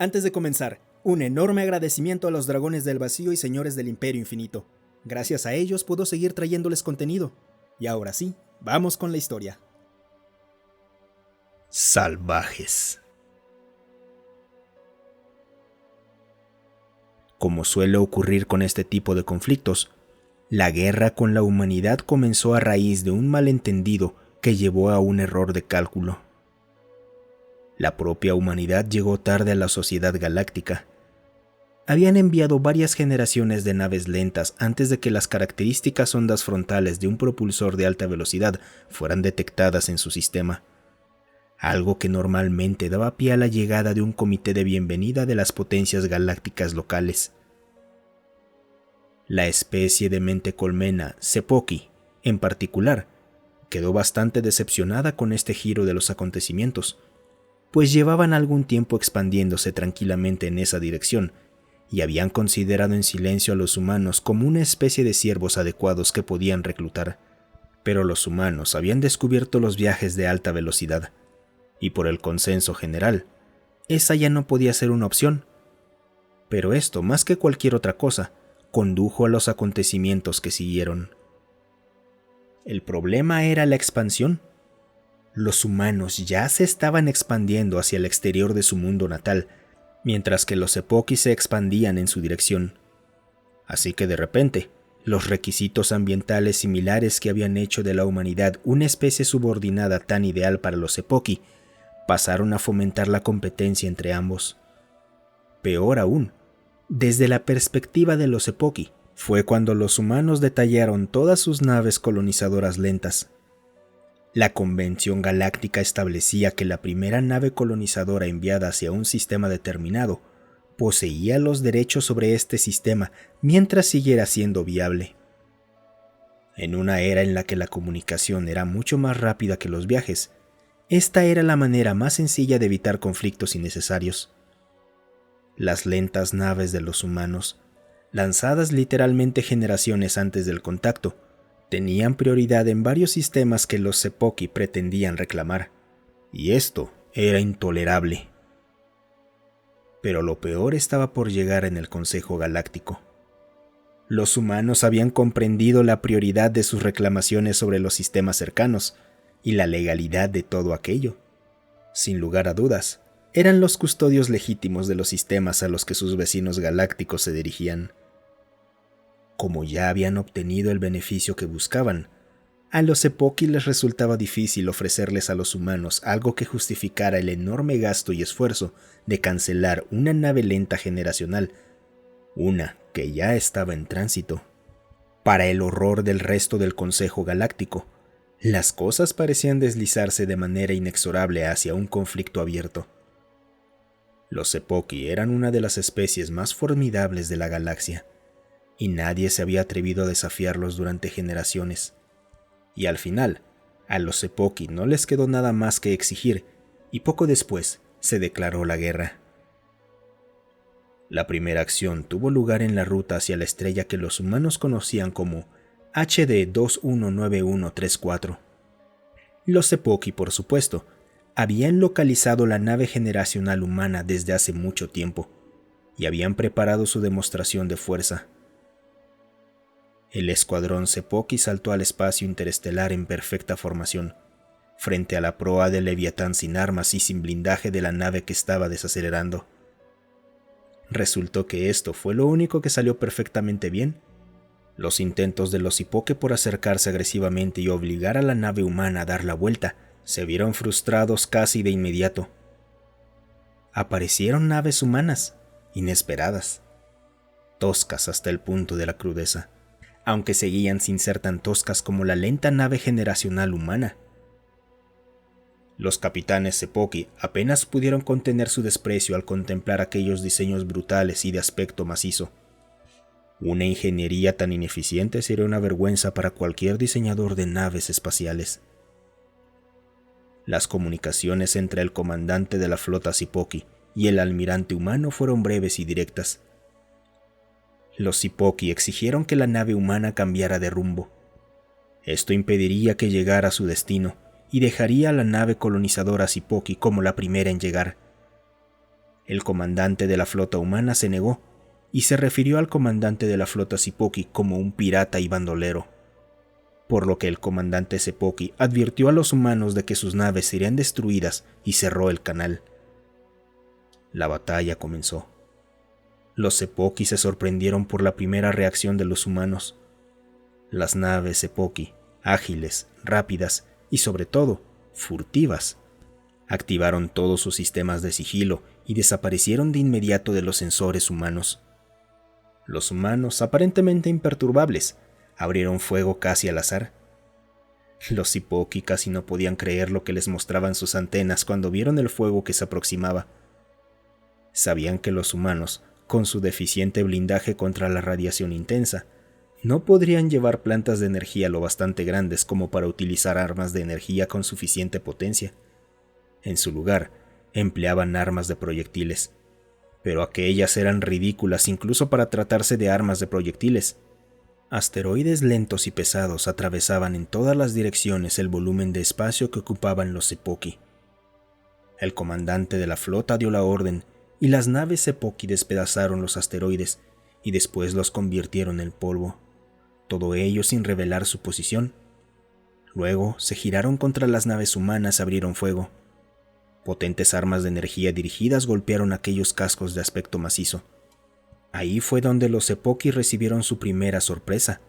Antes de comenzar, un enorme agradecimiento a los dragones del vacío y señores del Imperio Infinito. Gracias a ellos puedo seguir trayéndoles contenido. Y ahora sí, vamos con la historia. Salvajes. Como suele ocurrir con este tipo de conflictos, la guerra con la humanidad comenzó a raíz de un malentendido que llevó a un error de cálculo. La propia humanidad llegó tarde a la sociedad galáctica. Habían enviado varias generaciones de naves lentas antes de que las características ondas frontales de un propulsor de alta velocidad fueran detectadas en su sistema, algo que normalmente daba pie a la llegada de un comité de bienvenida de las potencias galácticas locales. La especie de mente colmena, Sepoki, en particular, quedó bastante decepcionada con este giro de los acontecimientos, pues llevaban algún tiempo expandiéndose tranquilamente en esa dirección y habían considerado en silencio a los humanos como una especie de siervos adecuados que podían reclutar. Pero los humanos habían descubierto los viajes de alta velocidad, y por el consenso general, esa ya no podía ser una opción. Pero esto, más que cualquier otra cosa, condujo a los acontecimientos que siguieron. El problema era la expansión. Los humanos ya se estaban expandiendo hacia el exterior de su mundo natal, mientras que los Sepoki se expandían en su dirección. Así que de repente, los requisitos ambientales similares que habían hecho de la humanidad una especie subordinada tan ideal para los Sepoki pasaron a fomentar la competencia entre ambos. Peor aún, desde la perspectiva de los Sepoki, fue cuando los humanos detallaron todas sus naves colonizadoras lentas. La Convención Galáctica establecía que la primera nave colonizadora enviada hacia un sistema determinado poseía los derechos sobre este sistema mientras siguiera siendo viable. En una era en la que la comunicación era mucho más rápida que los viajes, esta era la manera más sencilla de evitar conflictos innecesarios. Las lentas naves de los humanos, lanzadas literalmente generaciones antes del contacto, tenían prioridad en varios sistemas que los Sepoki pretendían reclamar, y esto era intolerable. Pero lo peor estaba por llegar en el Consejo Galáctico. Los humanos habían comprendido la prioridad de sus reclamaciones sobre los sistemas cercanos y la legalidad de todo aquello. Sin lugar a dudas, eran los custodios legítimos de los sistemas a los que sus vecinos galácticos se dirigían. Como ya habían obtenido el beneficio que buscaban, a los Sepoki les resultaba difícil ofrecerles a los humanos algo que justificara el enorme gasto y esfuerzo de cancelar una nave lenta generacional, una que ya estaba en tránsito. Para el horror del resto del Consejo Galáctico, las cosas parecían deslizarse de manera inexorable hacia un conflicto abierto. Los Sepoki eran una de las especies más formidables de la galaxia, y nadie se había atrevido a desafiarlos durante generaciones. Y al final, a los Sepoki no les quedó nada más que exigir, y poco después se declaró la guerra. La primera acción tuvo lugar en la ruta hacia la estrella que los humanos conocían como HD 219134. Los Sepoki, por supuesto, habían localizado la nave generacional humana desde hace mucho tiempo, y habían preparado su demostración de fuerza. El escuadrón Sepoki saltó al espacio interestelar en perfecta formación, frente a la proa del Leviatán sin armas y sin blindaje de la nave que estaba desacelerando. Resultó que esto fue lo único que salió perfectamente bien. Los intentos de los Sepoki por acercarse agresivamente y obligar a la nave humana a dar la vuelta se vieron frustrados casi de inmediato. Aparecieron naves humanas, inesperadas, toscas hasta el punto de la crudeza, aunque seguían sin ser tan toscas como la lenta nave generacional humana. Los capitanes Sepoki apenas pudieron contener su desprecio al contemplar aquellos diseños brutales y de aspecto macizo. Una ingeniería tan ineficiente sería una vergüenza para cualquier diseñador de naves espaciales. Las comunicaciones entre el comandante de la flota Sepoki y el almirante humano fueron breves y directas. Los Sepoki exigieron que la nave humana cambiara de rumbo. Esto impediría que llegara a su destino y dejaría a la nave colonizadora Sepoki como la primera en llegar. El comandante de la flota humana se negó y se refirió al comandante de la flota Sepoki como un pirata y bandolero, por lo que el comandante Sepoki advirtió a los humanos de que sus naves serían destruidas y cerró el canal. La batalla comenzó. Los Sepoki se sorprendieron por la primera reacción de los humanos. Las naves Sepoki, ágiles, rápidas y sobre todo, furtivas, activaron todos sus sistemas de sigilo y desaparecieron de inmediato de los sensores humanos. Los humanos, aparentemente imperturbables, abrieron fuego casi al azar. Los Sepoki casi no podían creer lo que les mostraban sus antenas cuando vieron el fuego que se aproximaba. Sabían que los humanos, con su deficiente blindaje contra la radiación intensa, no podrían llevar plantas de energía lo bastante grandes como para utilizar armas de energía con suficiente potencia. En su lugar, empleaban armas de proyectiles, pero aquellas eran ridículas incluso para tratarse de armas de proyectiles. Asteroides lentos y pesados atravesaban en todas las direcciones el volumen de espacio que ocupaban los Sepoki. El comandante de la flota dio la orden y las naves Sepoki despedazaron los asteroides y después los convirtieron en polvo, todo ello sin revelar su posición. Luego se giraron contra las naves humanas y abrieron fuego. Potentes armas de energía dirigidas golpearon aquellos cascos de aspecto macizo. Ahí fue donde los Sepoki recibieron su primera sorpresa.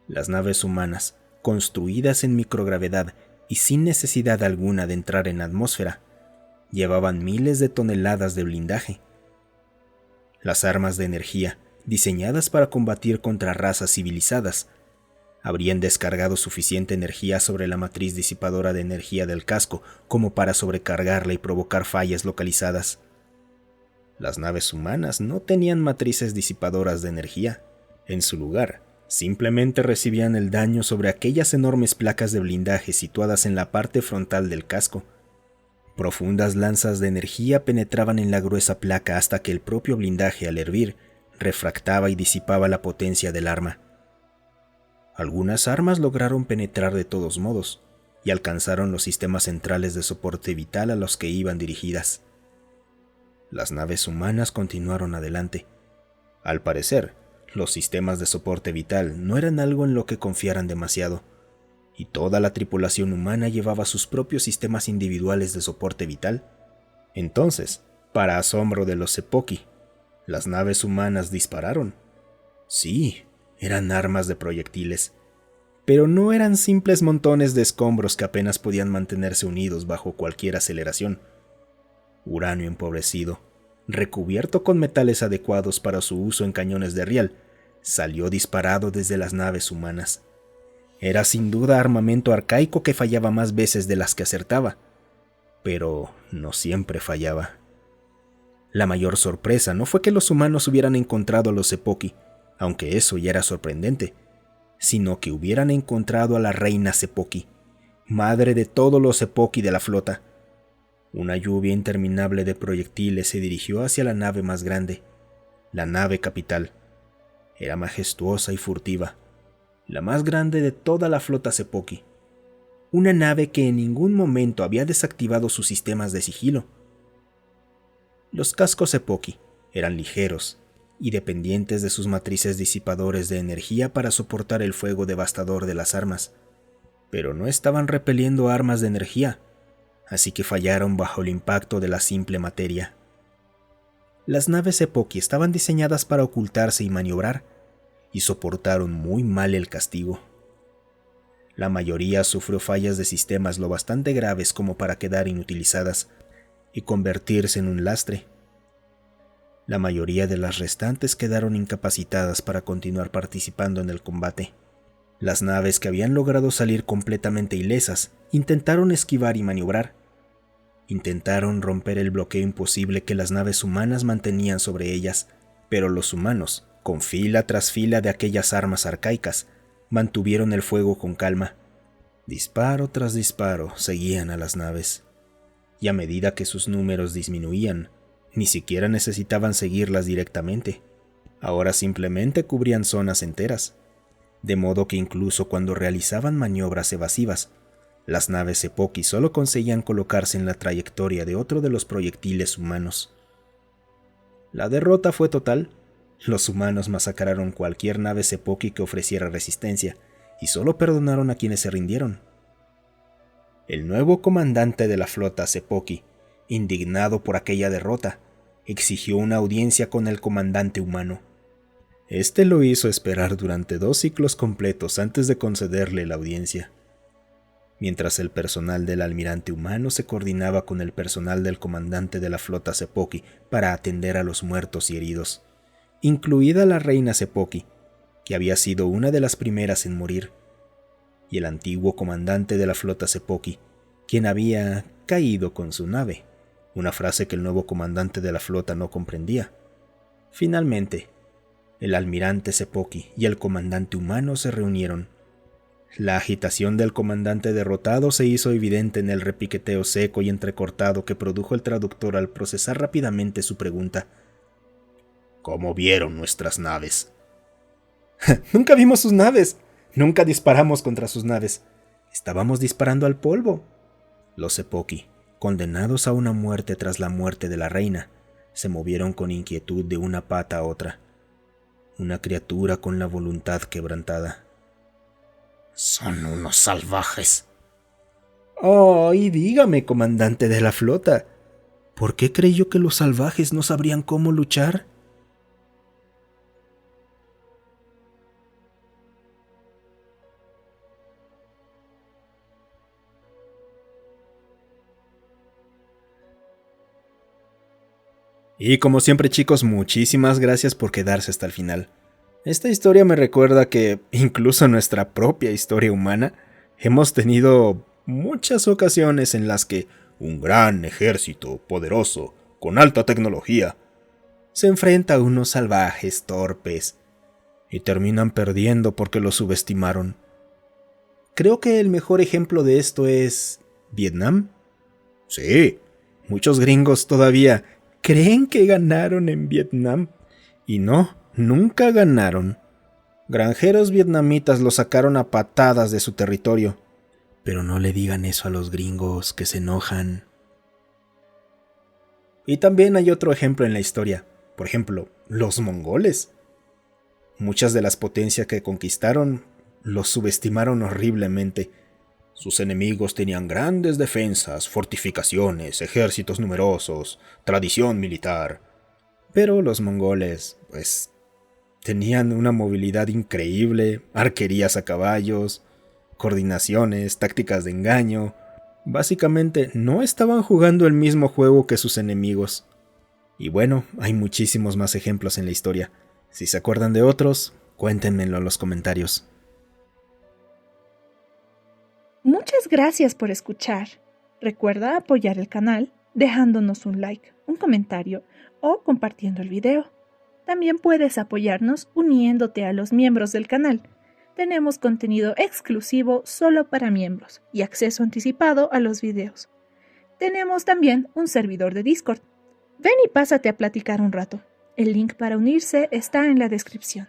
Las naves humanas, construidas en microgravedad y sin necesidad alguna de entrar en la atmósfera, llevaban miles de toneladas de blindaje. Las armas de energía, diseñadas para combatir contra razas civilizadas, habrían descargado suficiente energía sobre la matriz disipadora de energía del casco como para sobrecargarla y provocar fallas localizadas. Las naves humanas no tenían matrices disipadoras de energía. En su lugar, simplemente recibían el daño sobre aquellas enormes placas de blindaje situadas en la parte frontal del casco. Profundas lanzas de energía penetraban en la gruesa placa hasta que el propio blindaje, al hervir, refractaba y disipaba la potencia del arma. Algunas armas lograron penetrar de todos modos y alcanzaron los sistemas centrales de soporte vital a los que iban dirigidas. Las naves humanas continuaron adelante. Al parecer, los sistemas de soporte vital no eran algo en lo que confiaran demasiado, y toda la tripulación humana llevaba sus propios sistemas individuales de soporte vital. Entonces, para asombro de los Sepoki, las naves humanas dispararon. Sí, eran armas de proyectiles, pero no eran simples montones de escombros que apenas podían mantenerse unidos bajo cualquier aceleración. Uranio empobrecido, recubierto con metales adecuados para su uso en cañones de riel, salió disparado desde las naves humanas. Era sin duda armamento arcaico que fallaba más veces de las que acertaba, pero no siempre fallaba. La mayor sorpresa no fue que los humanos hubieran encontrado a los Sepoki, aunque eso ya era sorprendente, sino que hubieran encontrado a la reina Sepoki, madre de todos los Sepoki de la flota. Una lluvia interminable de proyectiles se dirigió hacia la nave más grande, la nave capital. Era majestuosa y furtiva, la más grande de toda la flota Sepoki. Una nave que en ningún momento había desactivado sus sistemas de sigilo. Los cascos Sepoki eran ligeros y dependientes de sus matrices disipadores de energía para soportar el fuego devastador de las armas, pero no estaban repeliendo armas de energía, así que fallaron bajo el impacto de la simple materia. Las naves Sepoki estaban diseñadas para ocultarse y maniobrar, y soportaron muy mal el castigo. La mayoría sufrió fallas de sistemas lo bastante graves como para quedar inutilizadas y convertirse en un lastre. La mayoría de las restantes quedaron incapacitadas para continuar participando en el combate. Las naves que habían logrado salir completamente ilesas intentaron esquivar y maniobrar. Intentaron romper el bloqueo imposible que las naves humanas mantenían sobre ellas, pero los humanos, con fila tras fila de aquellas armas arcaicas, mantuvieron el fuego con calma. Disparo tras disparo seguían a las naves, y a medida que sus números disminuían, ni siquiera necesitaban seguirlas directamente. Ahora simplemente cubrían zonas enteras, de modo que incluso cuando realizaban maniobras evasivas, las naves Sepoki solo conseguían colocarse en la trayectoria de otro de los proyectiles humanos. La derrota fue total. Los humanos masacraron cualquier nave Sepoki que ofreciera resistencia y solo perdonaron a quienes se rindieron. El nuevo comandante de la flota Sepoki, indignado por aquella derrota, exigió una audiencia con el comandante humano. Este lo hizo esperar durante 2 ciclos completos antes de concederle la audiencia. Mientras el personal del almirante humano se coordinaba con el personal del comandante de la flota Sepoki para atender a los muertos y heridos, incluida la reina Sepoki, que había sido una de las primeras en morir, y el antiguo comandante de la flota Sepoki, quien había caído con su nave, una frase que el nuevo comandante de la flota no comprendía. Finalmente, el almirante Sepoki y el comandante humano se reunieron. La agitación del comandante derrotado se hizo evidente en el repiqueteo seco y entrecortado que produjo el traductor al procesar rápidamente su pregunta. ¿Cómo vieron nuestras naves? Nunca vimos sus naves. Nunca disparamos contra sus naves. Estábamos disparando al polvo. Los Sepoki, condenados a una muerte tras la muerte de la reina, se movieron con inquietud de una pata a otra. Una criatura con la voluntad quebrantada. Son unos salvajes. Oh, y dígame, comandante de la flota, ¿por qué creyó que los salvajes no sabrían cómo luchar? Y como siempre, chicos, muchísimas gracias por quedarse hasta el final. Esta historia me recuerda que, incluso en nuestra propia historia humana, hemos tenido muchas ocasiones en las que un gran ejército poderoso, con alta tecnología, se enfrenta a unos salvajes torpes y terminan perdiendo porque los subestimaron. Creo que el mejor ejemplo de esto es Vietnam. Sí, muchos gringos todavía creen que ganaron en Vietnam, y no, nunca ganaron. Granjeros vietnamitas los sacaron a patadas de su territorio. Pero no le digan eso a los gringos, que se enojan. Y también hay otro ejemplo en la historia. Por ejemplo, los mongoles. Muchas de las potencias que conquistaron los subestimaron horriblemente. Sus enemigos tenían grandes defensas, fortificaciones, ejércitos numerosos, tradición militar. Pero los mongoles, tenían una movilidad increíble, arquerías a caballos, coordinaciones, tácticas de engaño. Básicamente no estaban jugando el mismo juego que sus enemigos. Y bueno, hay muchísimos más ejemplos en la historia. Si se acuerdan de otros, cuéntenmelo en los comentarios. Muchas gracias por escuchar. Recuerda apoyar el canal dejándonos un like, un comentario o compartiendo el video. También puedes apoyarnos uniéndote a los miembros del canal. Tenemos contenido exclusivo solo para miembros y acceso anticipado a los videos. Tenemos también un servidor de Discord. Ven y pásate a platicar un rato. El link para unirse está en la descripción.